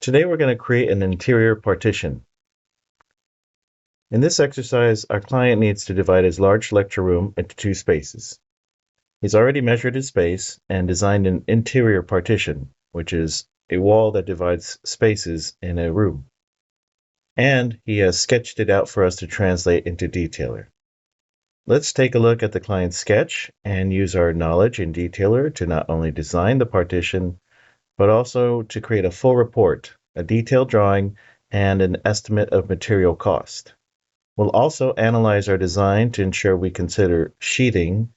Today we're going to create an interior partition. In this exercise, our client needs to divide his large lecture room into two spaces. He's already measured his space and designed an interior partition, which is a wall that divides spaces in a room. And he has sketched it out for us to translate into Detailer. Let's take a look at the client's sketch and use our knowledge in Detailer to not only design the partition, but also to create a full report, a detailed drawing, and an estimate of material cost. We'll also analyze our design to ensure we consider sheathing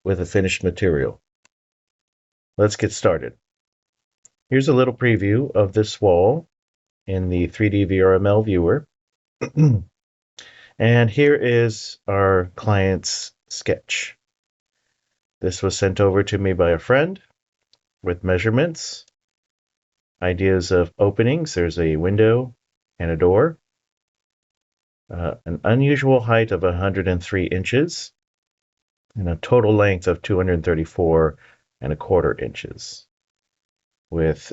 with a finished material. Let's get started. Here's a little preview of this wall in the 3D VRML viewer. And here is our client's sketch. This was sent over to me by a friend with measurements, ideas of openings. There's a window and a door. An unusual height of 103 inches and a total length of 234¼ inches with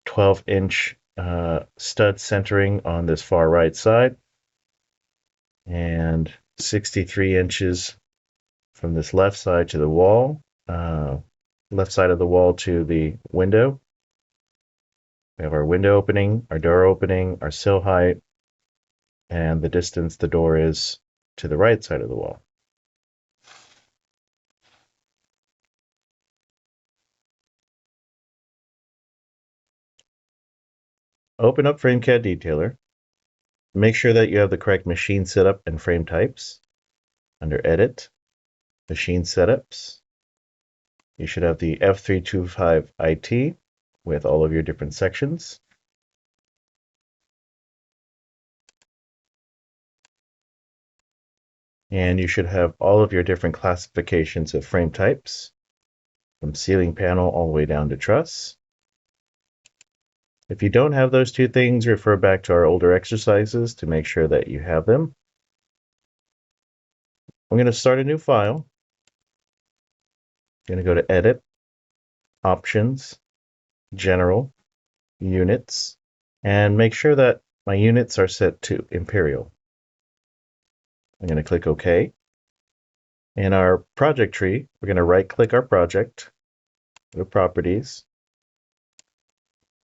12-inch stud centering on this far right side and 63 inches from this left side to the wall, left side of the wall to the window. We have our window opening, our door opening, our sill height, and the distance the door is to the right side of the wall. Open up FrameCAD Detailer. Make sure that you have the correct machine setup and frame types. Under Edit, Machine Setups, you should have the F325 IT with all of your different sections. And you should have all of your different classifications of frame types, from ceiling panel all the way down to truss. If you don't have those two things, refer back to our older exercises to make sure that you have them. I'm going to start a new file. I'm going to go to Edit, Options, General, Units, and make sure that my units are set to Imperial. I'm going to click OK. In our project tree, we're going to right-click our project, go to Properties.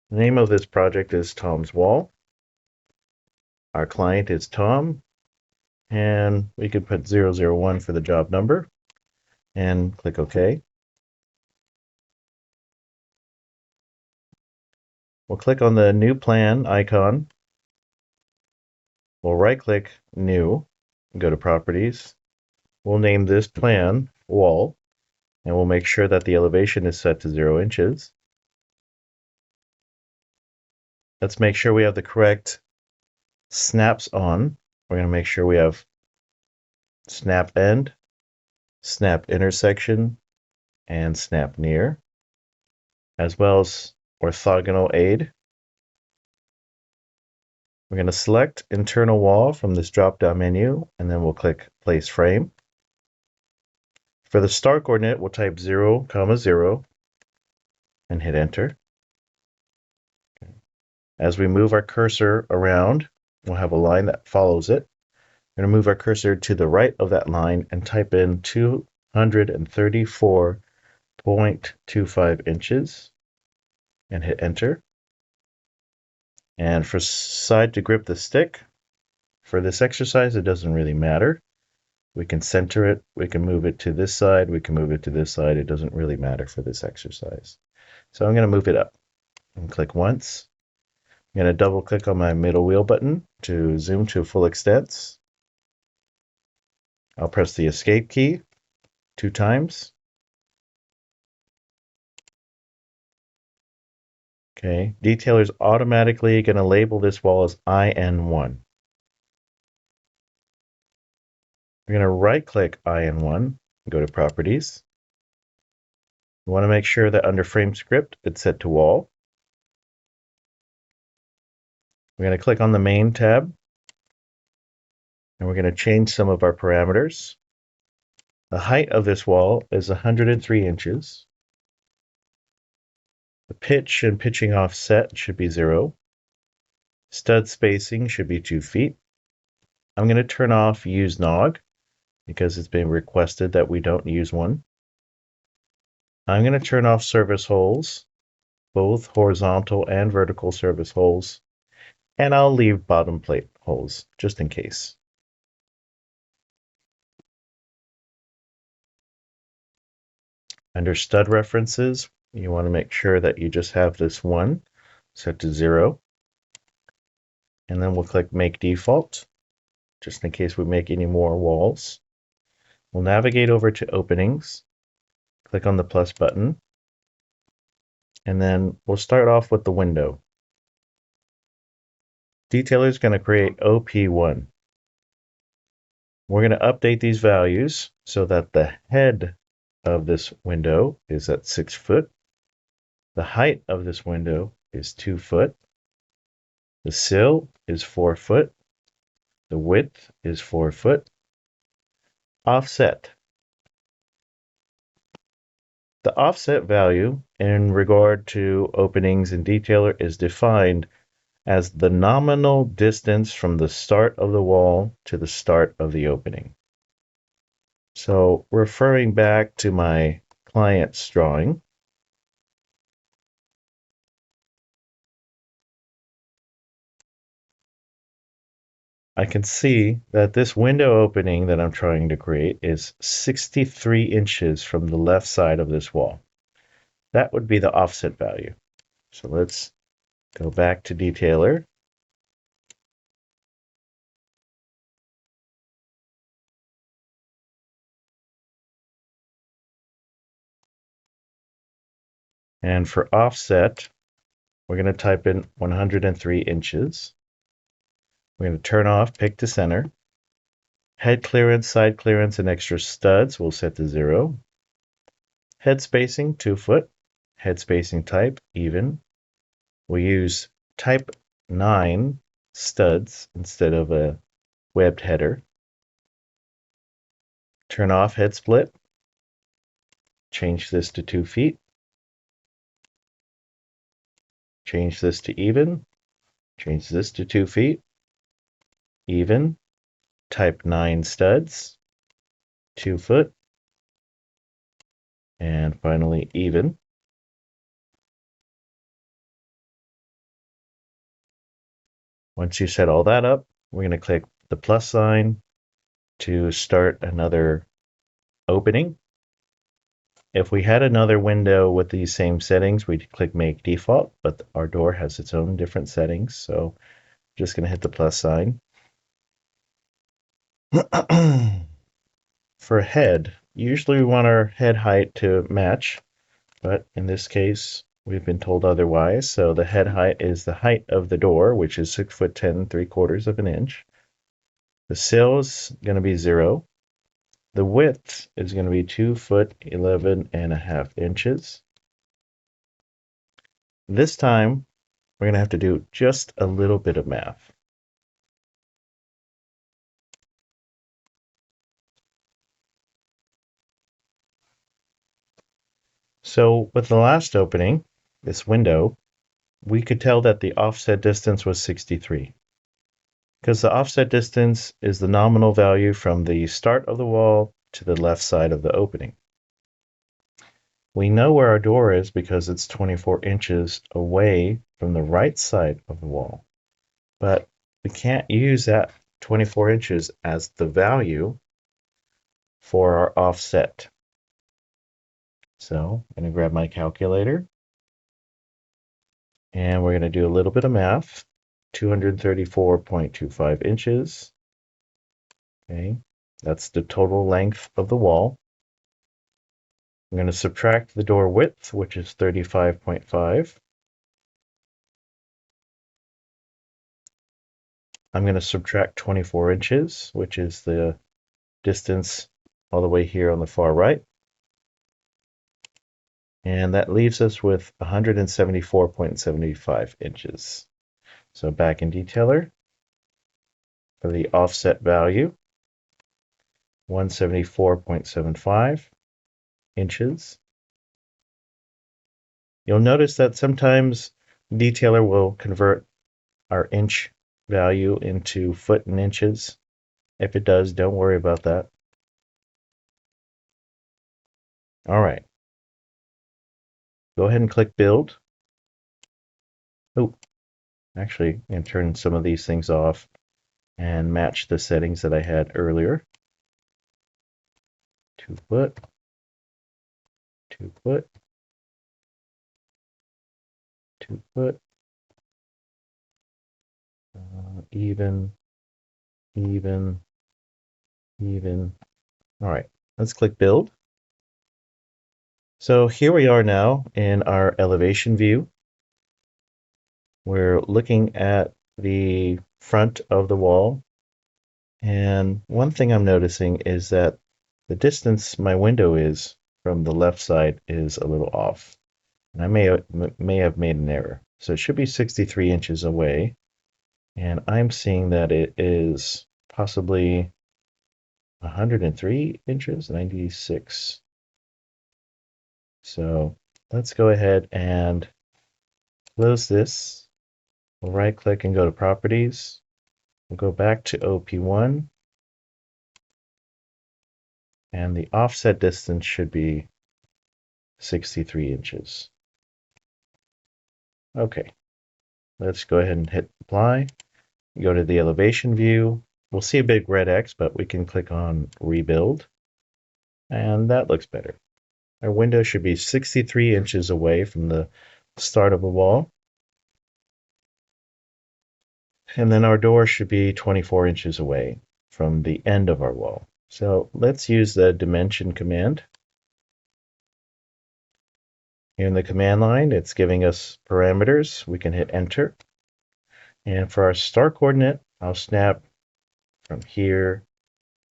The name of this project is Tom's Wall. Our client is Tom, and we could put 001 for the job number, and click OK. We'll click on the New Plan icon. We'll right-click New, go to Properties. We'll name this plan Wall, and we'll make sure that the elevation is set to 0 inches. Let's make sure we have the correct snaps on. We're going to make sure we have snap end, snap intersection, and snap near, as well as orthogonal aid. We're going to select internal wall from this drop-down menu, and then we'll click Place Frame. For the start coordinate, we'll type 0, 0, and hit Enter. As we move our cursor around, we'll have a line that follows it. We're going to move our cursor to the right of that line and type in 234.25 inches and hit Enter. And for side to grip the stick, for this exercise, it doesn't really matter. We can center it, we can move it to this side, we can move it to this side. It doesn't really matter for this exercise. So I'm going to move it up and click once. I'm going to double click on my middle wheel button to zoom to full extent. I'll press the Escape key 2 times. Okay, Detailer is automatically going to label this wall as IN1. We're going to right-click IN1, go to Properties. We want to make sure that under Frame Script, it's set to Wall. We're going to click on the Main tab, and we're going to change some of our parameters. The height of this wall is 103 inches. The pitch and pitching offset should be 0. Stud spacing should be 2 feet. I'm going to turn off use nog because it's been requested that we don't use one. I'm going to turn off service holes, both horizontal and vertical service holes, and I'll leave bottom plate holes just in case. Under stud references, you want to make sure that you just have this one set to 0. And then we'll click Make Default, just in case we make any more walls. We'll navigate over to Openings, click on the plus button, and then we'll start off with the window. Detailer is going to create OP1. We're going to update these values so that the head of this window is at 6 foot. The height of this window is 2 foot. The sill is 4 foot. The width is 4 foot. Offset. The offset value in regard to openings and detailer is defined as the nominal distance from the start of the wall to the start of the opening. So referring back to my client's drawing, I can see that this window opening that I'm trying to create is 63 inches from the left side of this wall. That would be the offset value. So let's go back to Detailer. And for offset, we're going to type in 103 inches. We're going to turn off Pick to Center. Head clearance, side clearance, and extra studs we'll set to 0. Head spacing, 2 foot. Head spacing type, even. We'll use type 9 studs instead of a webbed header. Turn off head split. Change this to 2 feet. Change this to even. Change this to 2 feet. Even. Type 9 studs. 2 foot. And finally, even. Once you set all that up, we're going to click the plus sign to start another opening. If we had another window with these same settings, we'd click Make Default, but our door has its own different settings, so I'm just going to hit the plus sign. For head, usually we want our head height to match, but in this case, we've been told otherwise. So the head height is the height of the door, which is 6 foot 10, 3/4 of an inch. The sill is going to be 0. The width is going to be 2 foot 11.5 inches. This time, we're going to have to do just a little bit of math. So with the last opening, this window, we could tell that the offset distance was 63. Because the offset distance is the nominal value from the start of the wall to the left side of the opening. We know where our door is because it's 24 inches away from the right side of the wall. But we can't use that 24 inches as the value for our offset. So I'm going to grab my calculator. And we're going to do a little bit of math. 234.25 inches. Okay, that's the total length of the wall. I'm going to subtract the door width, which is 35.5. I'm going to subtract 24 inches, which is the distance all the way here on the far right. And that leaves us with 174.75 inches. So back in Detailer, for the offset value, 174.75 inches. You'll notice that sometimes Detailer will convert our inch value into foot and inches. If it does, don't worry about that. All right. Go ahead and click Build. Oh, actually, I'm going to turn some of these things off and match the settings that I had earlier. 2 foot, 2 foot, 2 foot, even, even, even. All right, let's click Build. So here we are now in our elevation view. We're looking at the front of the wall. And one thing I'm noticing is that the distance my window is from the left side is a little off. And I may have made an error. So it should be 63 inches away. And I'm seeing that it is possibly 103 inches, 96. So let's go ahead and close this. We'll right click and go to Properties. We'll go back to OP1. And the offset distance should be 63 inches. Okay, let's go ahead and hit Apply. Go to the elevation view. We'll see a big red X, but we can click on Rebuild. And that looks better. Our window should be 63 inches away from the start of the wall. And then our door should be 24 inches away from the end of our wall. So let's use the dimension command. Here in the command line, it's giving us parameters. We can hit Enter. And for our start coordinate, I'll snap from here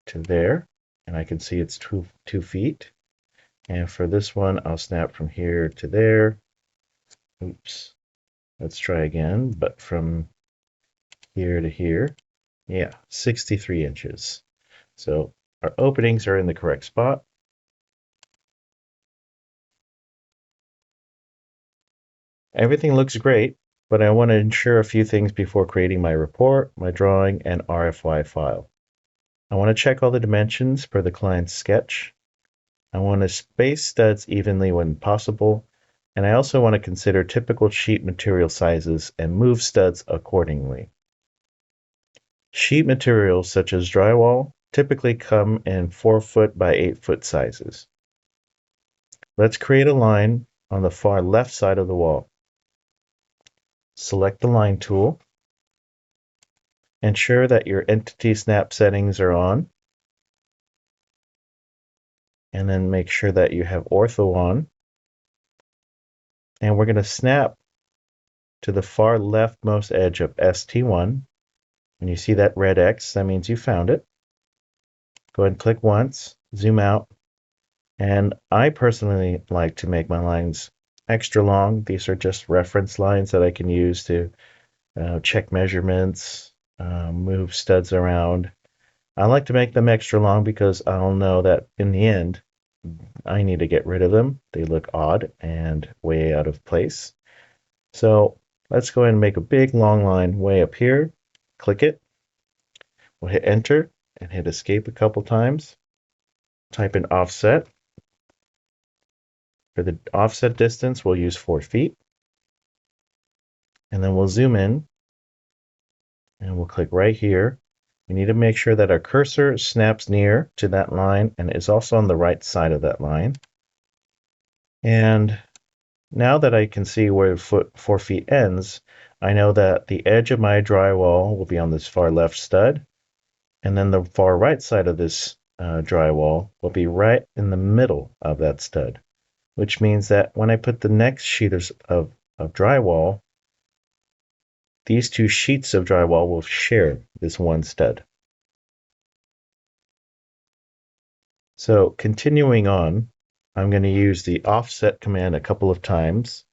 to there. And I can see it's 2 feet. And for this one, I'll snap from here to there. Oops. Let's try again, but from here to here. Yeah, 63 inches. So our openings are in the correct spot. Everything looks great, but I want to ensure a few things before creating my report, my drawing, and RFY file. I want to check all the dimensions per the client's sketch. I want to space studs evenly when possible, and I also want to consider typical sheet material sizes and move studs accordingly. Sheet materials such as drywall typically come in 4 foot by 8 foot sizes. Let's create a line on the far left side of the wall. Select the line tool. Ensure that your entity snap settings are on. And then make sure that you have ortho on. And we're going to snap to the far leftmost edge of ST1. When you see that red X, that means you found it. Go ahead and click once, zoom out. And I personally like to make my lines extra long. These are just reference lines that I can use to check measurements, move studs around. I like to make them extra long because I'll know that in the end, I need to get rid of them. They look odd and way out of place. So let's go ahead and make a big long line way up here. Click it. We'll hit Enter and hit Escape a couple times. Type in offset. For the offset distance, we'll use 4 feet. And then we'll zoom in. And we'll click right here. We need to make sure that our cursor snaps near to that line and is also on the right side of that line. And now that I can see where 4 feet ends, I know that the edge of my drywall will be on this far left stud. And then the far right side of this drywall will be right in the middle of that stud, which means that when I put the next sheet of drywall, these 2 sheets of drywall will share this one stud. So continuing on, I'm going to use the offset command a couple of times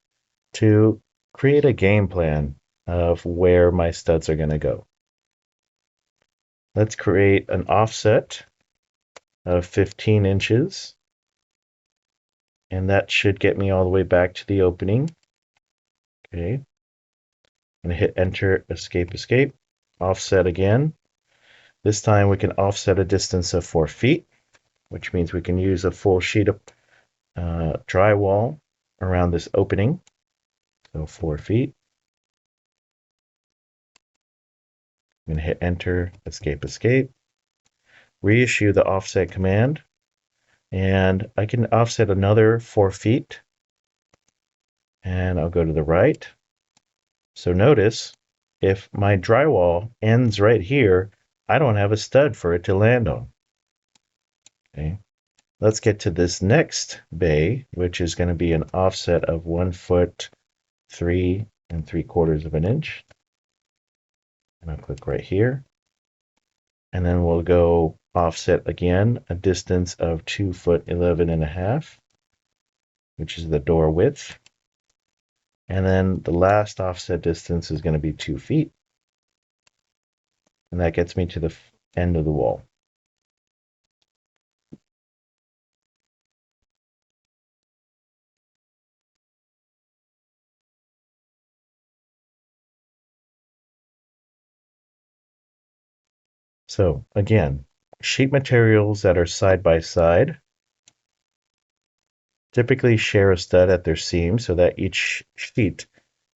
to create a game plan of where my studs are going to go. Let's create an offset of 15 inches. And that should get me all the way back to the opening. Okay. I'm going to hit enter, escape, escape, offset again. This time we can offset a distance of 4 feet, which means we can use a full sheet of drywall around this opening. So 4 feet. I'm going to hit enter, escape, escape, reissue the offset command, and I can offset another 4 feet. And I'll go to the right. So notice, if my drywall ends right here, I don't have a stud for it to land on. Okay. Let's get to this next bay, which is going to be an offset of 1 foot 3 3/4 of an inch. And I'll click right here. And then we'll go offset again, a distance of 2 foot 11.5, which is the door width. And then the last offset distance is going to be 2 feet. And that gets me to the end of the wall. So again, sheet materials that are side by side typically share a stud at their seam so that each sheet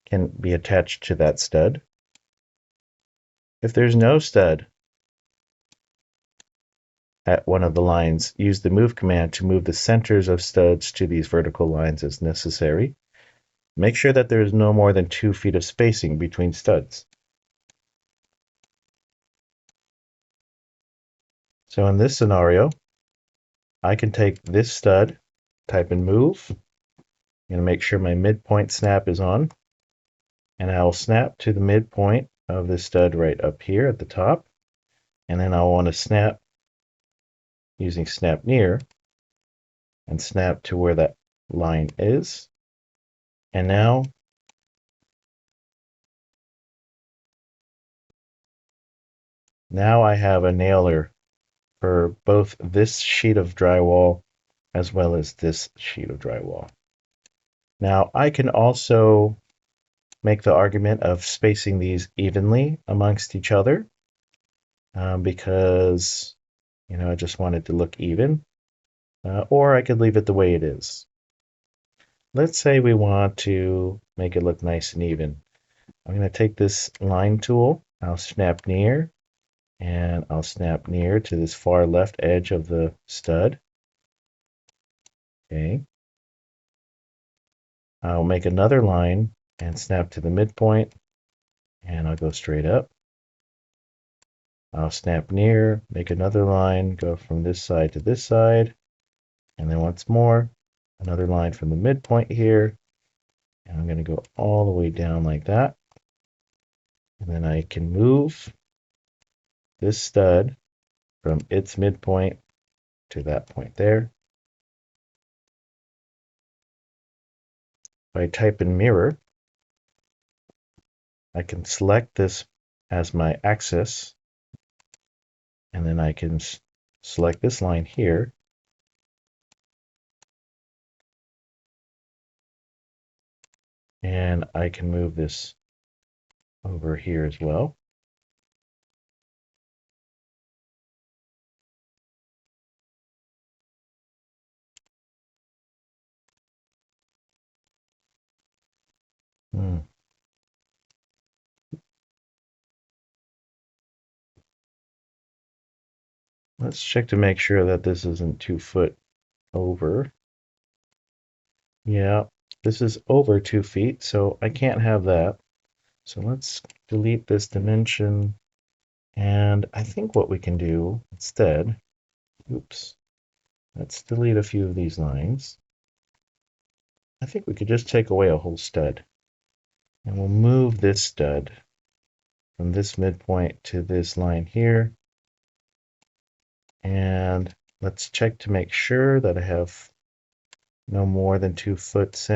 can be attached to that stud. If there's no stud at one of the lines, use the move command to move the centers of studs to these vertical lines as necessary. Make sure that there is no more than 2 feet of spacing between studs. So in this scenario, I can take this stud, type in move, I'm going to make sure my midpoint snap is on, and I will snap to the midpoint of the stud right up here at the top, and then I'll want to snap using snap near and snap to where that line is. And now I have a nailer for both this sheet of drywall as well as this sheet of drywall. Now I can also make the argument of spacing these evenly amongst each other because I just want it to look even, or I could leave it the way it is. Let's say we want to make it look nice and even. I'm going to take this line tool, I'll snap near, and I'll snap near to this far left edge of the stud. Okay. I'll make another line and snap to the midpoint, and I'll go straight up. I'll snap near, make another line, go from this side to this side, and then once more, another line from the midpoint here, and I'm going to go all the way down like that. And then I can move this stud from its midpoint to that point there. If I type in mirror, I can select this as my axis, and then I can select this line here, and I can move this over here as well. Let's check to make sure that this isn't 2 foot over. Yeah, this is over 2 feet, so I can't have that. So let's delete this dimension. And I think what we can do instead, oops, let's delete a few of these lines. I think we could just take away a whole stud. And we'll move this stud from this midpoint to this line here. And let's check to make sure that I have no more than 2 foot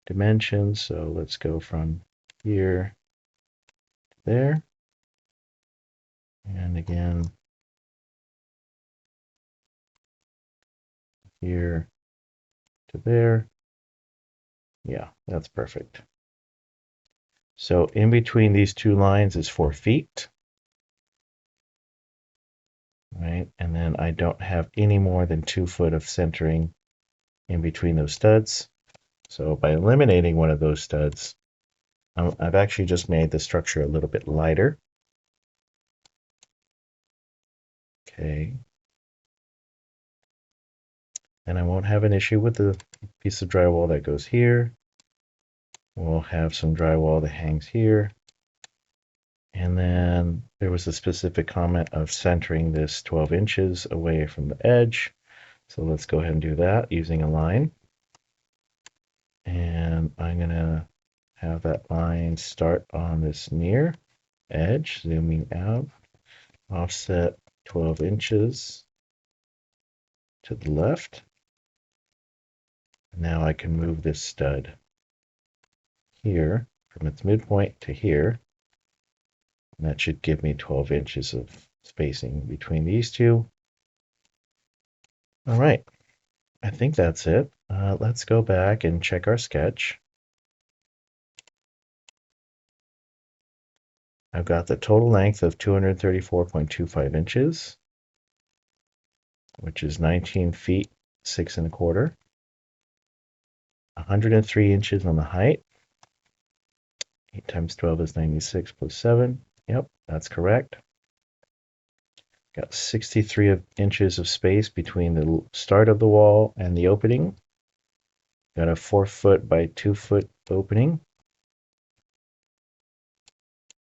dimensions. So let's go from here to there. And again, here to there. Yeah, that's perfect. So in between these two lines is 4 feet. Right, and then I don't have any more than 2 foot of centering in between those studs. So by eliminating one of those studs, I've actually just made the structure a little bit lighter. Okay. And I won't have an issue with the piece of drywall that goes here. We'll have some drywall that hangs here. And then there was a specific comment of centering this 12 inches away from the edge. So let's go ahead and do that using a line. And I'm going to have that line start on this near edge, zooming out, offset 12 inches to the left. Now I can move this stud here from its midpoint to here. And that should give me 12 inches of spacing between these two. All right, I think that's it. Let's go back and check our sketch. I've got the total length of 234.25 inches, which is 19 feet, 6 1/4. 103 inches on the height. 8 times 12 is 96 plus 7. Yep, that's correct. Got 63 inches of space between the start of the wall and the opening. Got a 4 foot by 2 foot opening.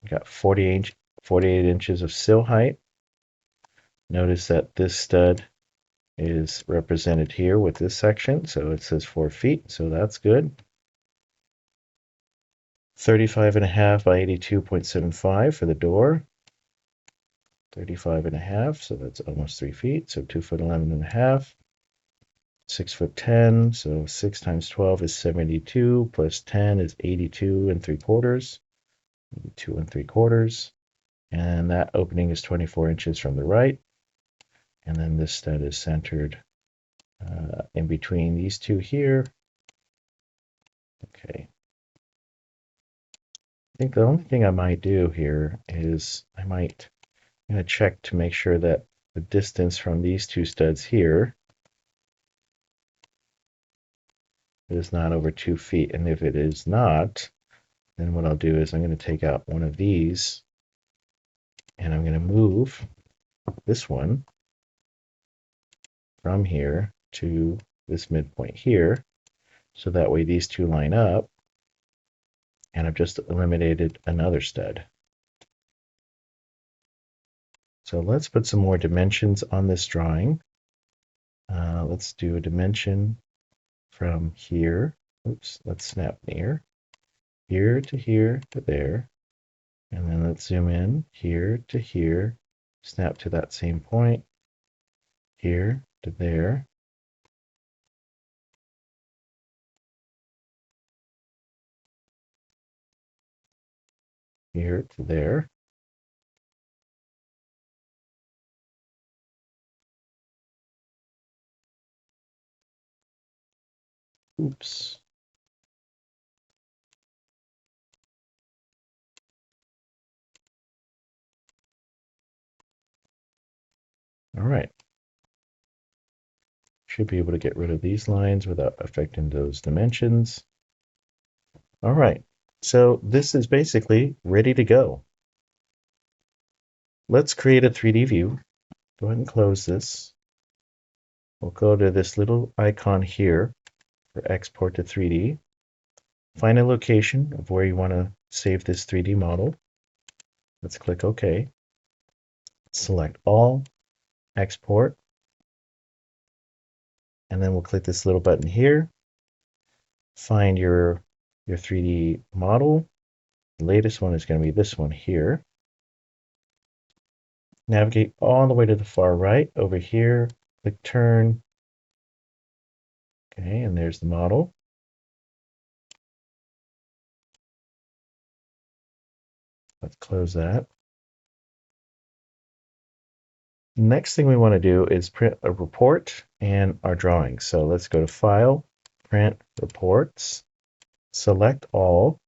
Got 48 inches of sill height. Notice that this stud is represented here with this section, so it says 4 feet, so that's good. 35.5 by 82.75 for the door. 35.5, so that's almost 3 feet, so 2 foot 11.5. 6 foot 10, so 6 times 12 is 72, plus 10 is 82 3/4. 82 3/4. And that opening is 24 inches from the right. And then this stud is centered in between these two here. Okay. I think the only thing I might do here is I'm going to check to make sure that the distance from these two studs here is not over 2 feet. And if it is not, then what I'll do is I'm going to take out one of these and I'm going to move this one from here to this midpoint here. So that way these two line up, and I've just eliminated another stud. So let's put some more dimensions on this drawing. Let's do a dimension from here. Oops, let's snap near. Here to there. And then let's zoom in here to here. Snap to that same point. Here to there. Here to there. Oops. All right. Should be able to get rid of these lines without affecting those dimensions. All right. So this is basically ready to go. Let's create a 3D view. Go ahead and close this. We'll go to this little icon here for export to 3D. Find a location of where you want to save this 3D model. Let's click OK. Select all, export, and then we'll click this little button here. Find your 3D model. The latest one is going to be this one here. Navigate all the way to the far right over here. Click turn. Okay, and there's the model. Let's close that. Next thing we want to do is print a report and our drawings. So let's go to File, Print Reports, select all.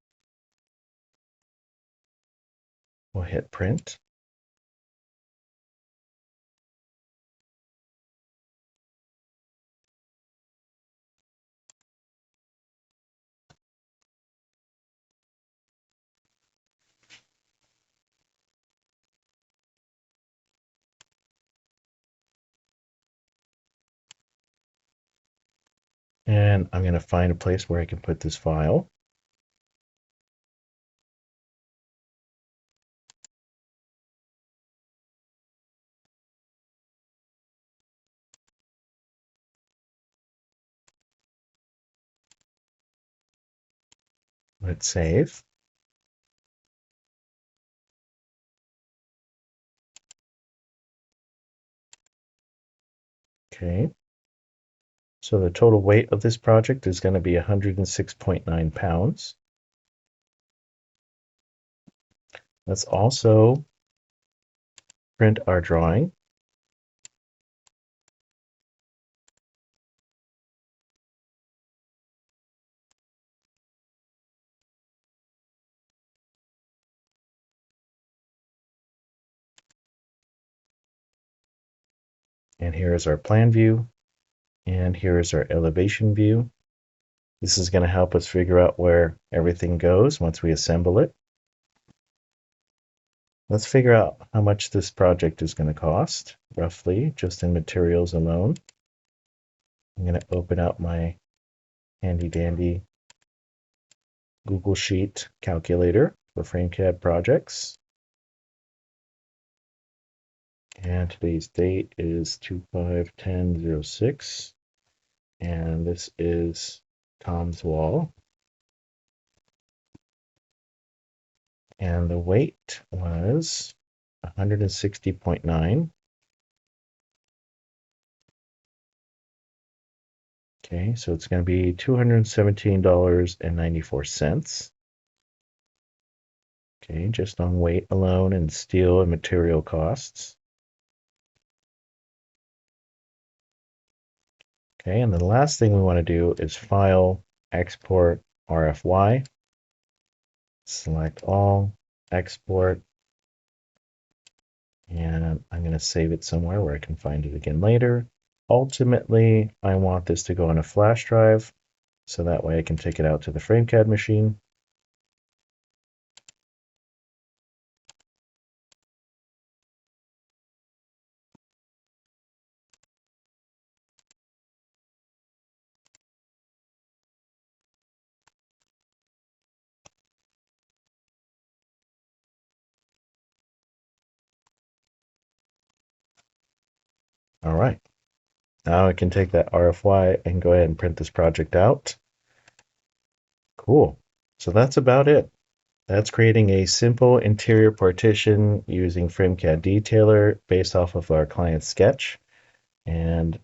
We'll hit Print. And I'm going to find a place where I can put this file. Let's save. Okay. So the total weight of this project is going to be 106.9 pounds. Let's also print our drawing. And here is our plan view. And here is our elevation view. This is going to help us figure out where everything goes once we assemble it. Let's figure out how much this project is going to cost, roughly, just in materials alone. I'm going to open up my handy dandy Google Sheet calculator for FrameCAD projects. And today's date is 25/10/06. And this is Tom's wall. And the weight was 160.9. Okay, so it's going to be $217.94. Okay, just on weight alone and steel and material costs. Okay, and the last thing we want to do is File, Export, RFY. Select all, export, and I'm going to save it somewhere where I can find it again later. Ultimately, I want this to go on a flash drive, so that way I can take it out to the FrameCAD machine. All right. Now I can take that RFY and go ahead and print this project out. Cool. So that's about it. That's creating a simple interior partition using FrameCAD Detailer based off of our client's sketch. And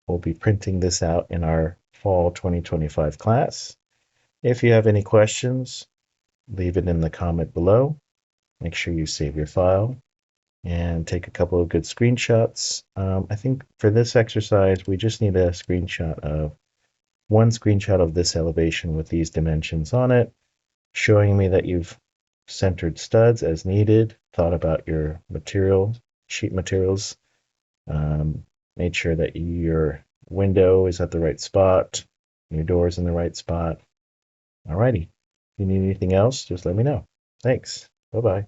we'll be printing this out in our fall 2025 class. If you have any questions, leave it in the comment below. Make sure you save your file and take a couple of good screenshots. I think for this exercise, we just need one screenshot of this elevation with these dimensions on it, showing me that you've centered studs as needed, thought about your sheet materials, made sure that your window is at the right spot, your door is in the right spot. Alrighty. If you need anything else, just let me know. Thanks. Bye-bye.